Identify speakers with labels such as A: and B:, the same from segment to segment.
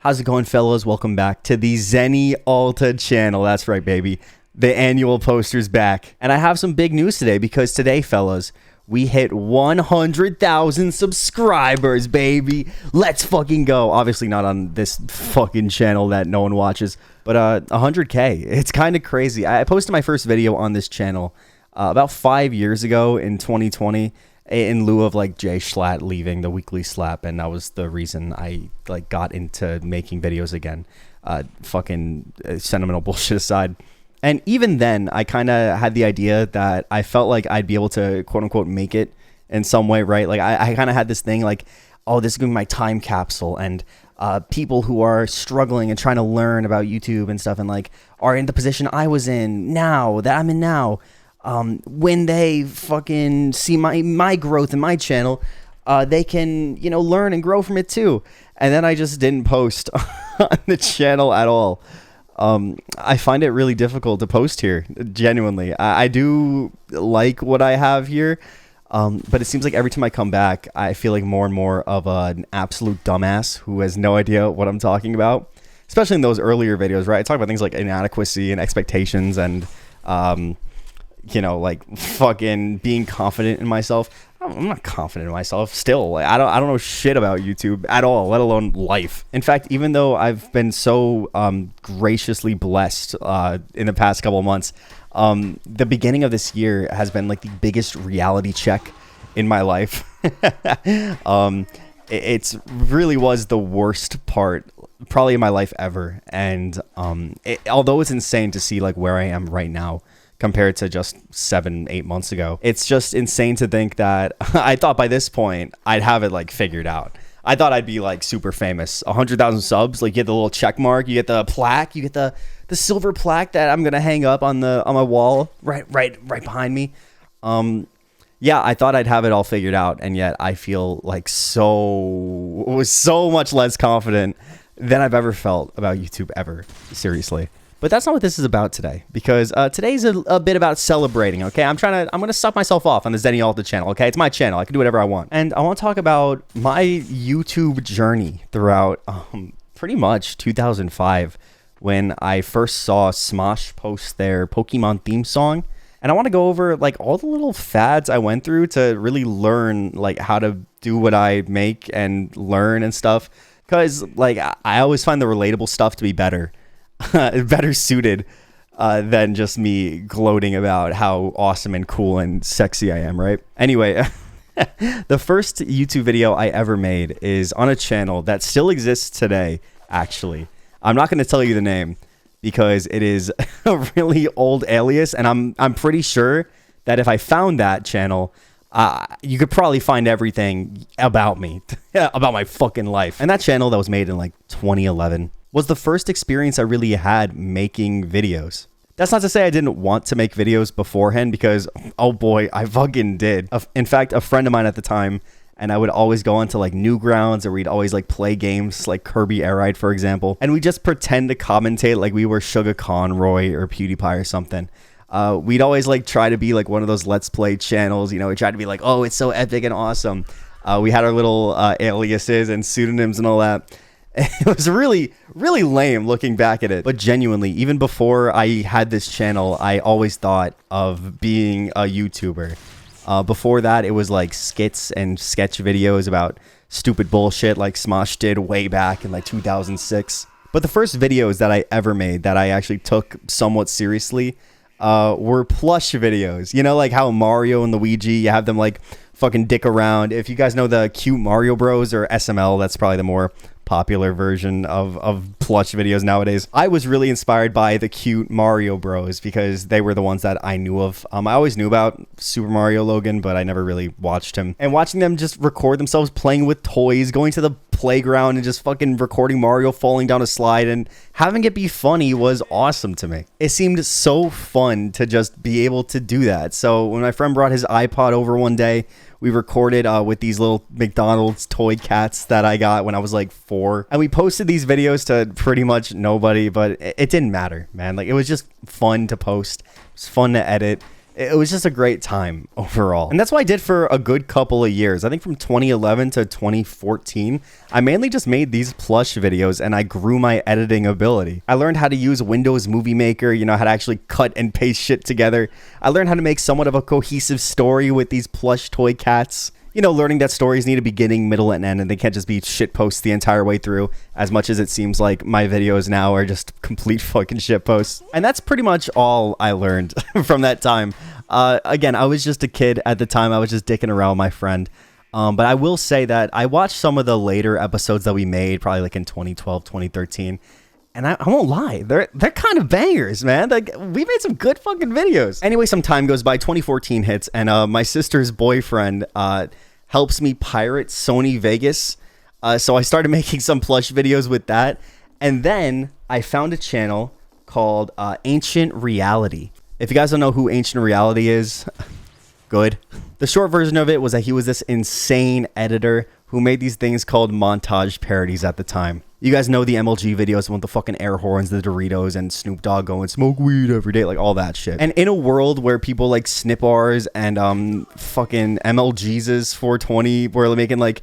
A: How's it going, fellas? Welcome back to the zennyalta channel. That's right, baby. The annual poster's back. And I have some big news today because today, fellas, we hit 100,000 subscribers, baby. Let's fucking go. Obviously not on this fucking channel that no one watches, but 100K. It's kind of crazy. I posted my first video on this channel about 5 years ago in 2020 in lieu of like Jay Schlatt leaving the weekly slap, and that was the reason I like got into making videos again. Fucking sentimental bullshit aside. And even then, I kind of had the idea that I felt like I'd be able to, quote unquote, make it in some way, right? Like, I kind of had this thing like, oh, this is going to be my time capsule. And people who are struggling and trying to learn about YouTube and stuff and, like, are in the position I was in now, that I'm in now, when they fucking see my growth in my channel, they can, you know, learn and grow from it too. And then I just didn't post on the channel at all. I find it really difficult to post here, genuinely. I do like what I have here, but it seems like every time I come back, I feel like more and more of an absolute dumbass who has no idea what I'm talking about, especially in those earlier videos, right? I talk about things like inadequacy and expectations and, you know, like fucking being confident in myself. I'm not confident in myself still. Like, I don't know shit about YouTube at all, let alone life. In fact, even though I've been so graciously blessed in the past couple of months, the beginning of this year has been like the biggest reality check in my life. It's really was the worst part probably in my life ever. And although it's insane to see like where I am right now compared to just 7-8 months ago, it's just insane to think that I thought by this point I'd have it like figured out. I thought I'd be like super famous. 100,000 subs, like you get the little check mark, you get the plaque, you get the silver plaque that I'm gonna hang up on my wall right behind me. Yeah, I thought I'd have it all figured out, and yet I feel like so much less confident than I've ever felt about YouTube ever. Seriously. But that's not what this is about today, because today's a bit about celebrating, okay? I'm going to suck myself off on the zennyalta channel, okay? It's my channel. I can do whatever I want. And I want to talk about my YouTube journey throughout pretty much 2005 when I first saw Smosh post their Pokemon theme song. And I want to go over like all the little fads I went through to really learn like how to do what I make and learn and stuff. Because like I always find the relatable stuff to be better suited than just me gloating about how awesome and cool and sexy I am, right? Anyway, the first YouTube video I ever made is on a channel that still exists today, actually. I'm not going to tell you the name because it is a really old alias, and I'm pretty sure that if I found that channel, you could probably find everything about me, about my fucking life. And that channel that was made in like 2011 was the first experience I really had making videos. That's not to say I didn't want to make videos beforehand, because, oh boy, I fucking did. In fact, a friend of mine at the time, and I would always go onto like Newgrounds, or we'd always like play games like Kirby Air Ride, for example, and we just pretend to commentate like we were Sugar Conroy or PewDiePie or something. We'd always like try to be like one of those Let's Play channels, you know, we tried to be like, oh, it's so epic and awesome. We had our little aliases and pseudonyms and all that. It was really, really lame looking back at it. But genuinely, even before I had this channel, I always thought of being a YouTuber. Before that, it was like skits and sketch videos about stupid bullshit like Smosh did way back in like 2006. But the first videos that I ever made that I actually took somewhat seriously were plush videos. You know, like how Mario and Luigi, you have them like fucking dick around. If you guys know the Cute Mario Bros or SML, that's probably the more popular version of plush videos nowadays. I was really inspired by the Cute Mario Bros because they were the ones that I knew of. I always knew about Super Mario Logan, but I never really watched him. And watching them just record themselves playing with toys, going to the playground and just fucking recording Mario falling down a slide and having it be funny was awesome to me. It seemed so fun to just be able to do that. So when my friend brought his iPod over one day, we recorded with these little McDonald's toy cats that I got when I was like 4. And we posted these videos to pretty much nobody, but it didn't matter, man. Like, it was just fun to post. It was fun to edit. It was just a great time overall. And that's what I did for a good couple of years. I think from 2011 to 2014, I mainly just made these plush videos and I grew my editing ability. I learned how to use Windows Movie Maker, you know, how to actually cut and paste shit together. I learned how to make somewhat of a cohesive story with these plush toy cats. You know, learning that stories need a beginning, middle, and end, and they can't just be shit posts the entire way through, as much as it seems like my videos now are just complete fucking shit posts. And that's pretty much all I learned from that time. Again, I was just a kid at the time. I was just dicking around with my friend. But I will say that I watched some of the later episodes that we made, probably like in 2012, 2013. And I won't lie, they're kind of bangers, man. Like, we made some good fucking videos. Anyway, some time goes by, 2014 hits, and my sister's boyfriend helps me pirate Sony Vegas. So I started making some plush videos with that. And then I found a channel called Ancient Reality. If you guys don't know who Ancient Reality is, good. The short version of it was that he was this insane editor who made these things called montage parodies at the time. You guys know the MLG videos with the fucking air horns, the Doritos, and Snoop Dogg going smoke weed every day, like all that shit. And in a world where people like Snip R's and fucking MLG's 420, where they're making like,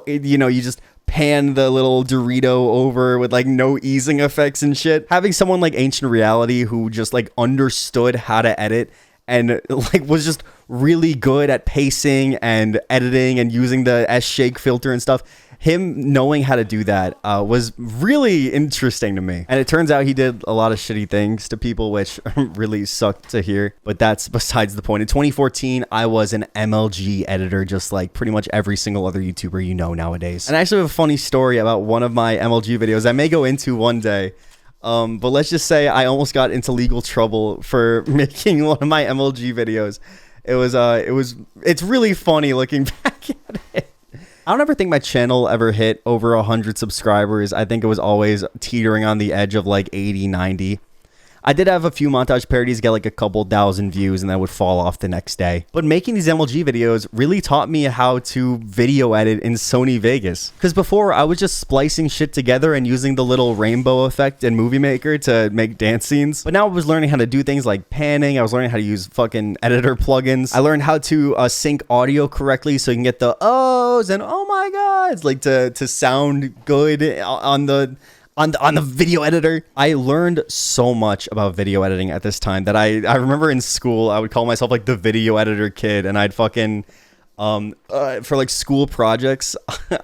A: you know, you just pan the little Dorito over with like no easing effects and shit. Having someone like Ancient Reality who just like understood how to edit and like was just really good at pacing and editing and using the S-Shake filter and stuff. Him knowing how to do that was really interesting to me. And it turns out he did a lot of shitty things to people, which really sucked to hear. But that's besides the point. In 2014, I was an MLG editor, just like pretty much every single other YouTuber you know nowadays. And I actually have a funny story about one of my MLG videos I may go into one day. But let's just say I almost got into legal trouble for making one of my MLG videos. It's really funny looking back at it. I don't ever think my channel ever hit over 100 subscribers. I think it was always teetering on the edge of like 80, 90. I did have a few montage parodies get like a couple thousand views and that would fall off the next day. But making these MLG videos really taught me how to video edit in Sony Vegas. Because before I was just splicing shit together and using the little rainbow effect in Movie Maker to make dance scenes. But now I was learning how to do things like panning. I was learning how to use fucking editor plugins. I learned how to sync audio correctly so you can get the ohs and oh my gods, like to sound good on the video editor. I learned so much about video editing at this time that I remember in school, I would call myself like the video editor kid, and I'd fucking, for like school projects,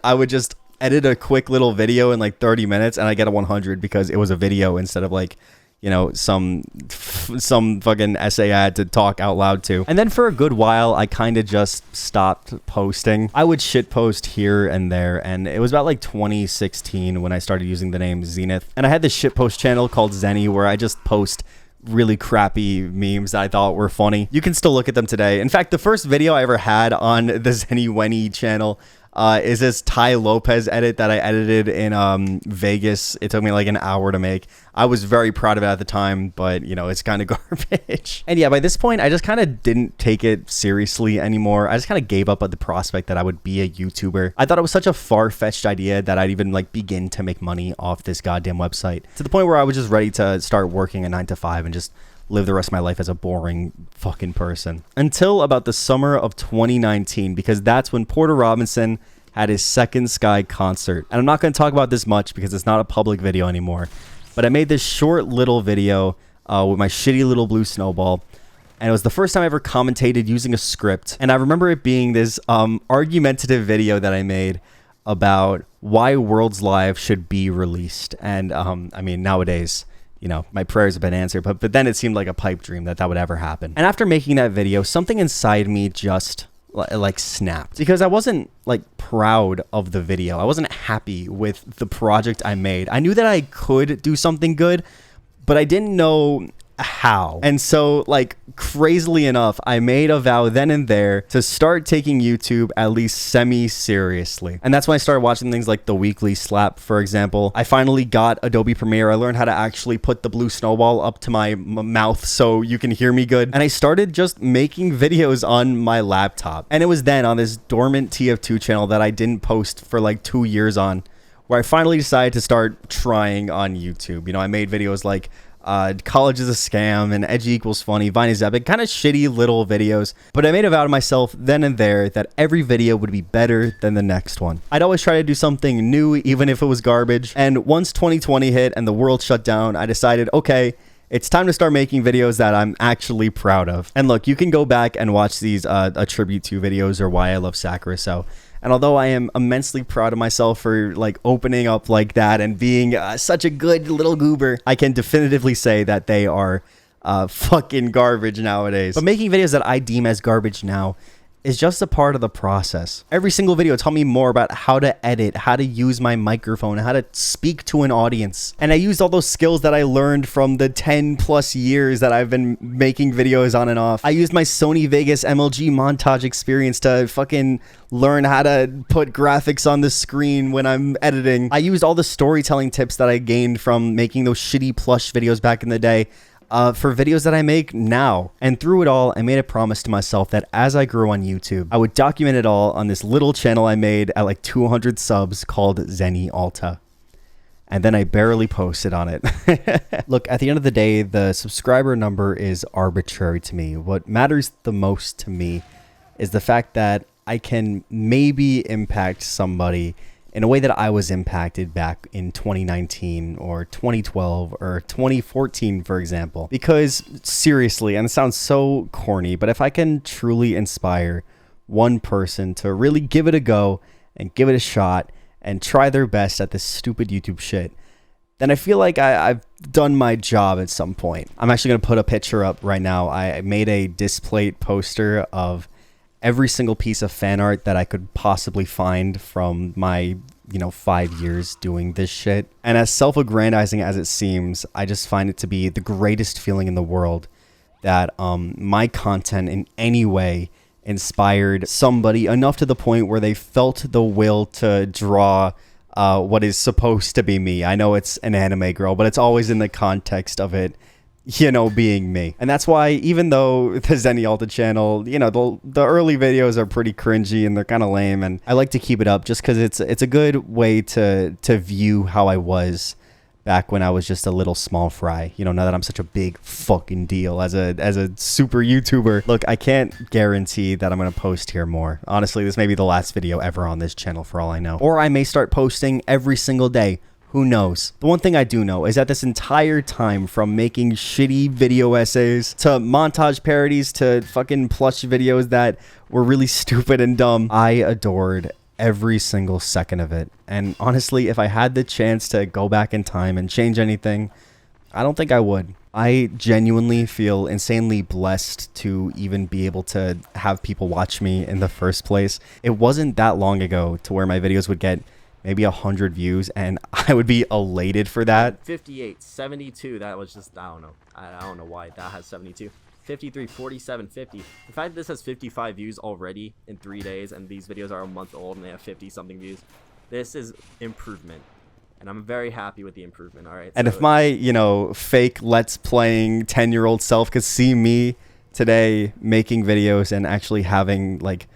A: I would just edit a quick little video in like 30 minutes and I get a 100 because it was a video instead of like, you know, some fucking essay I had to talk out loud to. And then for a good while, I kind of just stopped posting. I would shit post here and there, and it was about like 2016 when I started using the name Zenith. And I had this shit post channel called Zenny where I just post really crappy memes that I thought were funny. You can still look at them today. In fact, the first video I ever had on the Zenny Wenny channel is this Ty Lopez edit that I edited in Vegas. It took me like an hour to make. I was very proud of it at the time, but you know, it's kind of garbage. And yeah, by this point, I just kind of didn't take it seriously anymore. I just kind of gave up at the prospect that I would be a YouTuber. I thought it was such a far-fetched idea that I'd even like begin to make money off this goddamn website, to the point where I was just ready to start working a 9 to 5 and just live the rest of my life as a boring fucking person. Until about the summer of 2019, because that's when Porter Robinson had his Second Sky concert. And I'm not going to talk about this much because it's not a public video anymore. But I made this short little video with my shitty little blue snowball. And it was the first time I ever commentated using a script. And I remember it being this argumentative video that I made about why World's Live should be released. And I mean, nowadays, you know, my prayers have been answered, but then it seemed like a pipe dream that would ever happen. And after making that video, something inside me just like snapped, because I wasn't like proud of the video. I wasn't happy with the project I made. I knew that I could do something good, but I didn't know how. And so, like, crazily enough, I made a vow then and there to start taking YouTube at least semi-seriously. And that's when I started watching things like The Weekly Slap, for example. I finally got Adobe Premiere. I learned how to actually put the blue snowball up to my mouth so you can hear me good. And I started just making videos on my laptop. And it was then on this dormant TF2 channel that I didn't post for like 2 years on, where I finally decided to start trying on YouTube. You know, I made videos like college is a scam, and edgy equals funny, Vine is epic, kind of shitty little videos. But I made a vow to myself then and there that every video would be better than the next one. I'd always try to do something new, even if it was garbage. And once 2020 hit and the world shut down, I decided, okay, it's time to start making videos that I'm actually proud of. And look, you can go back and watch these a tribute to videos or why I love Sakura so. And although I am immensely proud of myself for like opening up like that and being such a good little goober, I can definitively say that they are fucking garbage nowadays. But making videos that I deem as garbage now is just a part of the process. Every single video taught me more about how to edit, how to use my microphone, how to speak to an audience. And I used all those skills that I learned from the 10 plus years that I've been making videos on and off. I used my Sony Vegas MLG montage experience to fucking learn how to put graphics on the screen when I'm editing. I used all the storytelling tips that I gained from making those shitty plush videos back in the day for videos that I make now. And through it all, I made a promise to myself that as I grew on YouTube, I would document it all on this little channel I made at like 200 subs called zennyalta. And then I barely posted on it. Look, at the end of the day, the subscriber number is arbitrary to me. What matters the most to me is the fact that I can maybe impact somebody in a way that I was impacted back in 2019 or 2012 or 2014, for example. Because seriously, and it sounds so corny, but if I can truly inspire one person to really give it a go and give it a shot and try their best at this stupid YouTube shit, then I feel like I've done my job at some point. I'm actually going to put a picture up right now. I made a displate poster of every single piece of fan art that I could possibly find from my, 5 years doing this shit. And as self-aggrandizing as it seems, I just find it to be the greatest feeling in the world that my content in any way inspired somebody enough to the point where they felt the will to draw what is supposed to be me. I know it's an anime girl, but it's always in the context of it, being me. And that's why, even though the zennyalta channel, the early videos are pretty cringy and they're kind of lame, and I like to keep it up just because it's a good way to view how I was back when I was just a little small fry. Now that I'm such a big fucking deal as a super YouTuber. Look, I can't guarantee that I'm going to post here more. Honestly, this may be the last video ever on this channel for all I know. Or I may start posting every single day. Who knows? The one thing I do know is that this entire time, from making shitty video essays to montage parodies to fucking plush videos that were really stupid and dumb, I adored every single second of it. And honestly, if I had the chance to go back in time and change anything, I don't think I would. I genuinely feel insanely blessed to even be able to have people watch me in the first place. It wasn't that long ago to where my videos would get maybe 100 views and I would be elated for that.
B: 58, 72, that was just, I don't know. I don't know why that has 72. 53, 47, 50. The fact that this has 55 views already in 3 days and these videos are a month old and they have 50 something views, this is improvement. And I'm very happy with the improvement, all right?
A: And so if my, fake Let's Playing 10-year-old self could see me today making videos and actually having, like,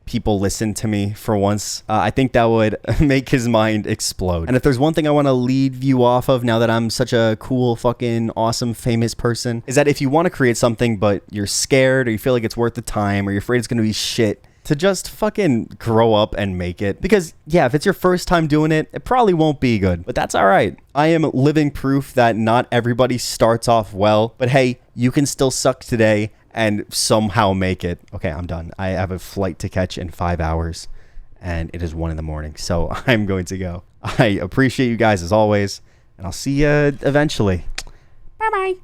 A: people listen to me for once, I think that would make his mind explode. And if there's one thing I want to lead you off of now that I'm such a cool, fucking awesome, famous person, is that if you want to create something but you're scared or you feel like it's worth the time or you're afraid it's going to be shit, to just fucking grow up and make it. Because yeah, if it's your first time doing it, it probably won't be good, but that's all right. I am living proof that not everybody starts off well, but hey, you can still suck today and somehow make it. Okay, I'm done. I have a flight to catch in 5 hours and it is 1 in the morning. So I'm going to go. I appreciate you guys as always, and I'll see you eventually. Bye-bye.